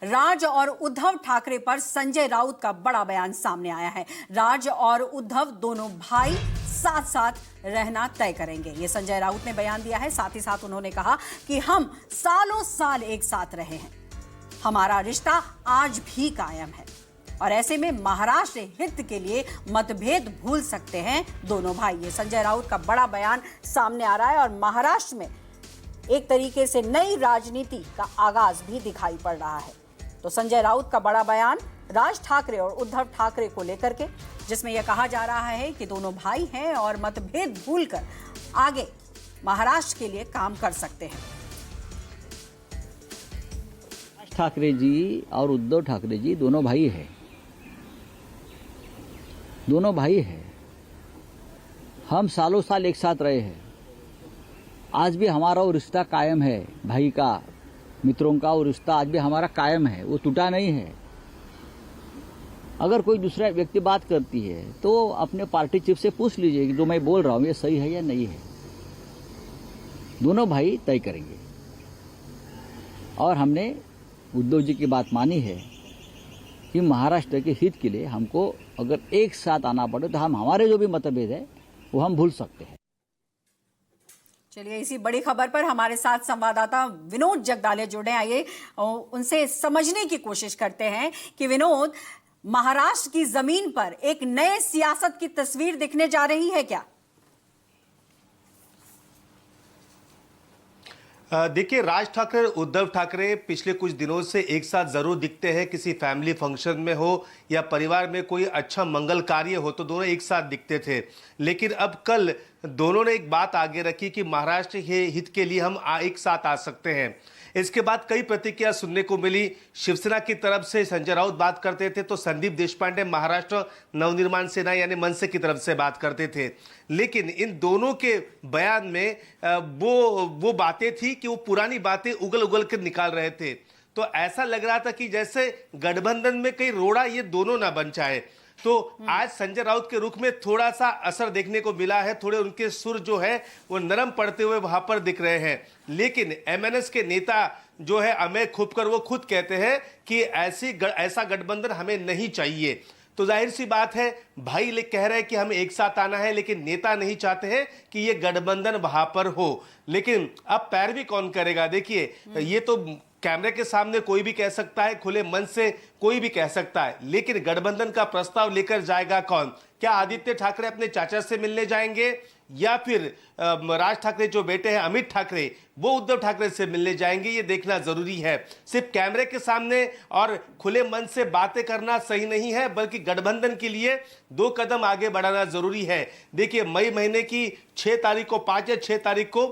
राज और उद्धव ठाकरे पर संजय राउत का बड़ा बयान सामने आया है। राज और उद्धव दोनों भाई साथ साथ रहना तय करेंगे, ये संजय राउत ने बयान दिया है। साथ ही साथ उन्होंने कहा कि हम सालों साल एक साथ रहे हैं, हमारा रिश्ता आज भी कायम है और ऐसे में महाराष्ट्र हित के लिए मतभेद भूल सकते हैं दोनों भाई। ये संजय राउत का बड़ा बयान सामने आ रहा है और महाराष्ट्र में एक तरीके से नई राजनीति का आगाज भी दिखाई पड़ रहा है। तो संजय राउत का बड़ा बयान राज ठाकरे और उद्धव ठाकरे को लेकर के, जिसमें यह कहा जा रहा है कि दोनों भाई हैं और मतभेद भूलकर आगे महाराष्ट्र के लिए काम कर सकते हैं। राज ठाकरे जी और उद्धव ठाकरे जी दोनों भाई हैं, दोनों भाई हैं। हम सालों साल एक साथ रहे हैं, आज भी हमारा वो रिश्ता कायम है। भाई का, मित्रों का वो रिश्ता आज भी हमारा कायम है, वो टूटा नहीं है। अगर कोई दूसरा व्यक्ति बात करती है तो अपने पार्टी चीफ से पूछ लीजिए कि जो मैं बोल रहा हूं ये सही है या नहीं है। दोनों भाई तय करेंगे और हमने उद्धव जी की बात मानी है कि महाराष्ट्र के हित के लिए हमको अगर एक साथ आना पड़े तो हम हमारे जो भी मतभेद है वो हम भूल सकते हैं। चलिए, इसी बड़ी खबर पर हमारे साथ संवाददाता विनोद जगदाले जुड़े। आइए उनसे समझने की कोशिश करते हैं कि विनोद, महाराष्ट्र की जमीन पर एक नए सियासत की तस्वीर दिखने जा रही है क्या? देखिए, राज ठाकरे उद्धव ठाकरे पिछले कुछ दिनों से एक साथ जरूर दिखते हैं। किसी फैमिली फंक्शन में हो या परिवार में कोई अच्छा मंगल कार्य हो तो दोनों एक साथ दिखते थे। लेकिन अब कल दोनों ने एक बात आगे रखी कि महाराष्ट्र के हित के लिए हम एक साथ आ सकते हैं। इसके बाद कई प्रतिक्रिया सुनने को मिली। शिवसेना की तरफ से संजय राउत बात करते थे तो संदीप देशपांडे महाराष्ट्र नवनिर्माण सेना यानी मनसे की तरफ से बात करते थे। लेकिन इन दोनों के बयान में वो बातें थी कि वो पुरानी बातें उगल उगल कर निकाल रहे थे। तो ऐसा लग रहा था कि जैसे गठबंधन में कहीं रोड़ा ये दोनों ना बन जाए। तो आज संजय राउत के रुख में थोड़ा सा असर देखने को मिला है। थोड़े उनके सुर जो है वो नरम पड़ते हुए वहां पर दिख रहे हैं। लेकिन एमएनएस के नेता जो है अमेय खुपकर वो खुद कहते हैं कि ऐसा गठबंधन हमें नहीं चाहिए। तो जाहिर सी बात है, भाई लोग कह रहे हैं कि हमें एक साथ आना है, लेकिन नेता नहीं चाहते हैं कि ये गठबंधन वहां पर हो। लेकिन अब पैरवी कौन करेगा? देखिए, ये तो कैमरे के सामने कोई भी कह सकता है, खुले मन से कोई भी कह सकता है, लेकिन गठबंधन का प्रस्ताव लेकर जाएगा कौन? क्या आदित्य ठाकरे अपने चाचा से मिलने जाएंगे या फिर राज ठाकरे जो बेटे हैं अमित ठाकरे वो उद्धव ठाकरे से मिलने जाएंगे? ये देखना जरूरी है। सिर्फ कैमरे के सामने और खुले मन से बातें करना सही नहीं है, बल्कि गठबंधन के लिए 2 कदम आगे बढ़ाना जरूरी है। देखिए, मई महीने की 6 तारीख को 5 या 6 तारीख को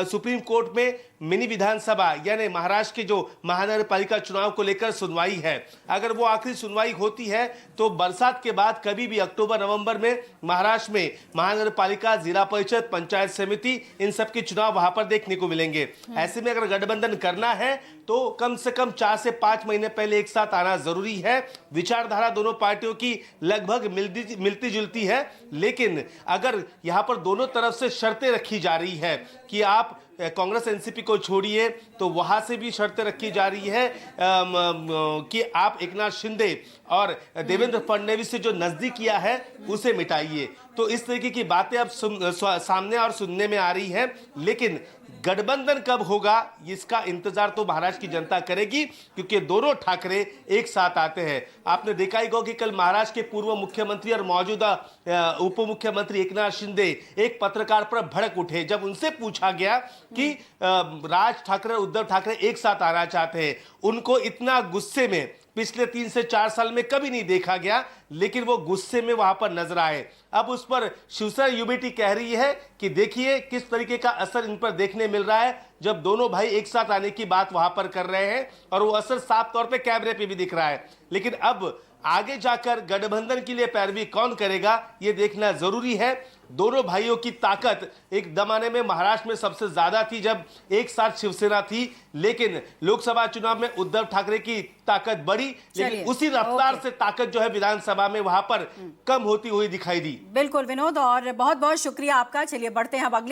सुप्रीम कोर्ट में मिनी विधानसभा यानी महाराष्ट्र के जो महानगर पालिका चुनाव को लेकर सुनवाई है। अगर वो आखिरी सुनवाई होती है तो बरसात के बाद कभी भी अक्टूबर नवंबर में महाराष्ट्र में महानगर पालिका, जिला परिषद, पंचायत समिति, इन सब के चुनाव वहां पर देखने को मिलेंगे। ऐसे में अगर गठबंधन करना है तो कम से कम 4 से 5 महीने पहले एक साथ आना जरूरी है। विचारधारा दोनों पार्टियों की लगभग मिलती जुलती है, लेकिन अगर यहां पर दोनों तरफ से शर्तें रखी जा रही है कि आप कांग्रेस एनसीपी को छोड़िए, तो वहां से भी शर्तें रखी जा रही है कि आप एकनाथ शिंदे और देवेंद्र फडणवीस से जो नजदीकियां है उसे मिटाइए। तो इस तरीके की बातें अब सामने और सुनने में आ रही है। लेकिन गठबंधन कब होगा इसका इंतजार तो महाराष्ट्र की जनता करेगी, क्योंकि दोनों ठाकरे एक साथ आते हैं। आपने देखा ही होगा कि कल महाराष्ट्र के पूर्व मुख्यमंत्री और मौजूदा उप मुख्यमंत्री एकनाथ शिंदे एक पत्रकार पर भड़क उठे जब उनसे पूछा गया कि राज ठाकरे उद्धव ठाकरे एक साथ आना चाहते हैं। उनको इतना गुस्से में पिछले 3 से 4 साल में कभी नहीं देखा गया, लेकिन वो गुस्से में वहां पर नजर आए। अब उस पर शिवसेना यूबीटी कह रही है कि देखिए किस तरीके का असर इन पर देखने मिल रहा है जब दोनों भाई एक साथ आने की बात वहां पर कर रहे हैं, और वो असर साफ तौर पे कैमरे पे भी दिख रहा है। लेकिन अब आगे जाकर गठबंधन के लिए पैरवी कौन करेगा ये देखना जरूरी है। दोनों भाइयों की ताकत एक जमाने में महाराष्ट्र में सबसे ज्यादा थी जब एक साथ शिवसेना थी, लेकिन लोकसभा चुनाव में उद्धव ठाकरे की ताकत बढ़ी, लेकिन उसी रफ्तार से ताकत जो है विधानसभा में वहां पर कम होती हुई दिखाई दी। बिल्कुल विनोद, और बहुत बहुत शुक्रिया आपका। चलिए बढ़ते हैं अब अगली